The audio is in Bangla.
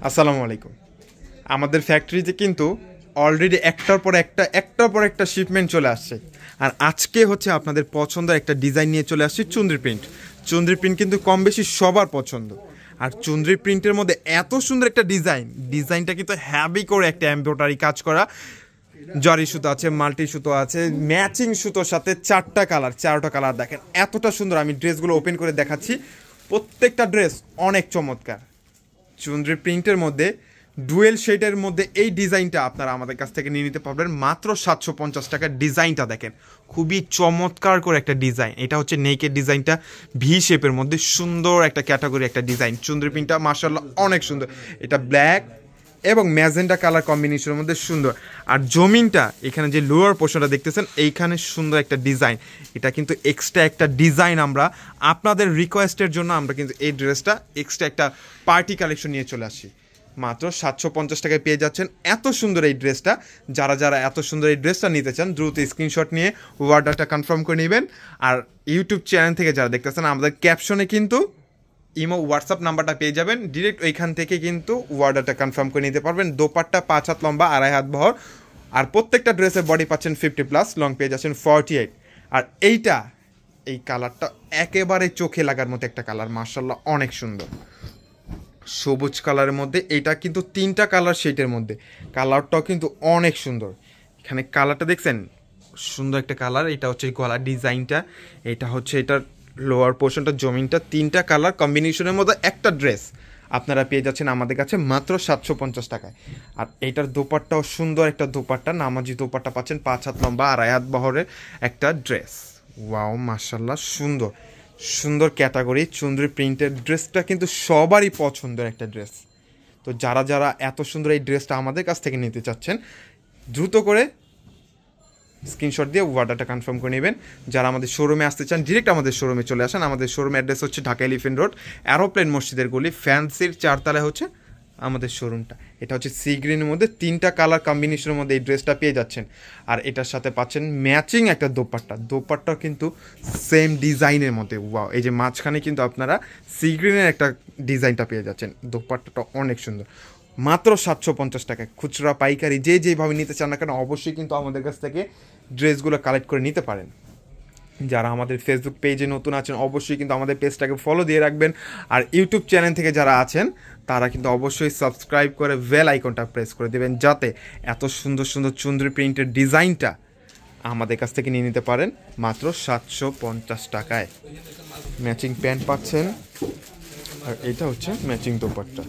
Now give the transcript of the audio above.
আসসালামু আলাইকুম। আমাদের ফ্যাক্টরিতে কিন্তু অলরেডি একটার পর একটা শিপমেন্ট চলে আসছে। আর আজকে হচ্ছে আপনাদের পছন্দের একটা ডিজাইন নিয়ে চলে আসছে চুন্দ্রি প্রিন্ট। চুন্দ্রি প্রিন্ট কিন্তু কম বেশি সবার পছন্দ। আর চুন্দ্রি প্রিন্টের মধ্যে এত সুন্দর একটা ডিজাইনটা কিন্তু হ্যাভি করে একটা এমব্রয়ডারি কাজ করা, জরি সুতো আছে, মাল্টি সুতো আছে, ম্যাচিং সুতোর সাথে চারটা কালার দেখেন এতটা সুন্দর। আমি ড্রেসগুলো ওপেন করে দেখাচ্ছি, প্রত্যেকটা ড্রেস অনেক চমৎকার। চুন্দ্রি প্রিন্টের মধ্যে ডুয়েল শেডের মধ্যে এই ডিজাইনটা আপনারা আমাদের কাছ থেকে নিয়ে নিতে পারবেন মাত্র 750 টাকার। ডিজাইনটা দেখেন, খুবই চমৎকার করে একটা ডিজাইন। এটা হচ্ছে নেকের ডিজাইনটা ভি শেপের মধ্যে সুন্দর একটা ক্যাটাগরি একটা ডিজাইন। চুন্দ্রি প্রিন্টটা মাশাআল্লাহ অনেক সুন্দর। এটা ব্ল্যাক এবং ম্যাজেন্টা কালার কম্বিনেশনের মধ্যে সুন্দর। আর জমিনটা এখানে যে লোয়ার পোর্শনটা দেখতেছেন এইখানে সুন্দর একটা ডিজাইন। এটা কিন্তু এক্সট্রা একটা ডিজাইন আমরা আপনাদের রিকোয়েস্টের জন্য আমরা কিন্তু এই ড্রেসটা এক্সট্রা একটা পার্টি কালেকশন নিয়ে চলে আসি। মাত্র 750 টাকায় পেয়ে যাচ্ছেন এত সুন্দর এই ড্রেসটা। যারা এত সুন্দর এই ড্রেসটা নিতে চান দ্রুত স্ক্রিনশট নিয়ে অর্ডারটা কনফার্ম করে নেবেন। আর ইউটিউব চ্যানেল থেকে যারা দেখতেছেন আমাদের ক্যাপশনে কিন্তু ইমো হোয়াটসঅ্যাপ নাম্বারটা পেয়ে যাবেন, ডিরেক্ট ওইখান থেকে কিন্তু অর্ডারটা কনফার্ম করে নিতে পারবেন। দোপাট্টা 5 হাত লম্বা, 2.5 হাত বহর। আর প্রত্যেকটা ড্রেসের বডি পাচ্ছেন 50+, লং পেয়ে যাচ্ছেন 48। আর এই কালারটা একেবারে চোখে লাগার মতো একটা কালার, মাশাআল্লাহ অনেক সুন্দর। সবুজ কালারের মধ্যে এটা কিন্তু 3টা কালার শেডের মধ্যে, কালারটাও কিন্তু অনেক সুন্দর। এখানে কালারটা দেখছেন, সুন্দর একটা কালার। এটা হচ্ছে গলার ডিজাইনটা, এটা হচ্ছে এটার লোয়ার পোর্শনটা, জমিনটা, 3টা কালার কম্বিনেশনের মধ্যে একটা ড্রেস আপনারা পেয়ে যাচ্ছেন আমাদের কাছে মাত্র 750 টাকায়। আর এইটার দোপাট্টাও সুন্দর একটা দোপাট্টা, নামাজি দোপাট্টা পাচ্ছেন, 5 হাত লম্বা, 2.5 হাত বহরের একটা ড্রেস। ওয়াও মাশাআল্লাহ সুন্দর সুন্দর ক্যাটাগরি। চুন্দ্রি প্রিন্টের ড্রেসটা কিন্তু সবারই পছন্দের একটা ড্রেস। তো যারা এত সুন্দর এই ড্রেসটা আমাদের কাছ থেকে নিতে চাচ্ছেন দ্রুত করে স্ক্রিনশট দিয়ে অর্ডারটা কনফার্ম করে নেবেন। যারা আমাদের শোরুমে আসতে চান ডিরেক্ট আমাদের শোরুমে চলে আসেন। আমাদের শোরুমের অ্যাড্রেস হচ্ছে ঢাকা এলিফ্যান্ট রোড, অ্যারোপ্লেন মসজিদের গলি, ফ্যান্সির 4তলায় হচ্ছে আমাদের শোরুমটা। এটা হচ্ছে সি গ্রিনের মধ্যে 3টা কালার কম্বিনেশনের মধ্যে এই ড্রেসটা পেয়ে যাচ্ছেন। আর এটার সাথে পাচ্ছেন ম্যাচিং একটা দোপাট্টাও কিন্তু সেম ডিজাইনের মধ্যে। ওয়াও, এই যে মাঝখানে কিন্তু আপনারা সি গ্রিনের একটা ডিজাইনটা পেয়ে যাচ্ছেন। দোপাট্টাটা অনেক সুন্দর, মাত্র 750 টাকায়। খুচরা পাইকারি যেভাবে নিতে চান না কেন অবশ্যই কিন্তু আমাদের কাছ থেকে ড্রেসগুলো কালেক্ট করে নিতে পারেন। যারা আমাদের ফেসবুক পেজে নতুন আছেন অবশ্যই কিন্তু আমাদের পেজটাকে ফলো দিয়ে রাখবেন। আর ইউটিউব চ্যানেল থেকে যারা আছেন তারা কিন্তু অবশ্যই সাবস্ক্রাইব করে বেল আইকনটা প্রেস করে দেবেন, যাতে এত সুন্দর সুন্দর চুন্দ্রি প্রিন্টের ডিজাইনটা আমাদের কাছ থেকে নিয়ে নিতে পারেন মাত্র 750 টাকায়। ম্যাচিং প্যান্ট পাচ্ছেন, আর এটা হচ্ছে ম্যাচিং দোপাট্টা।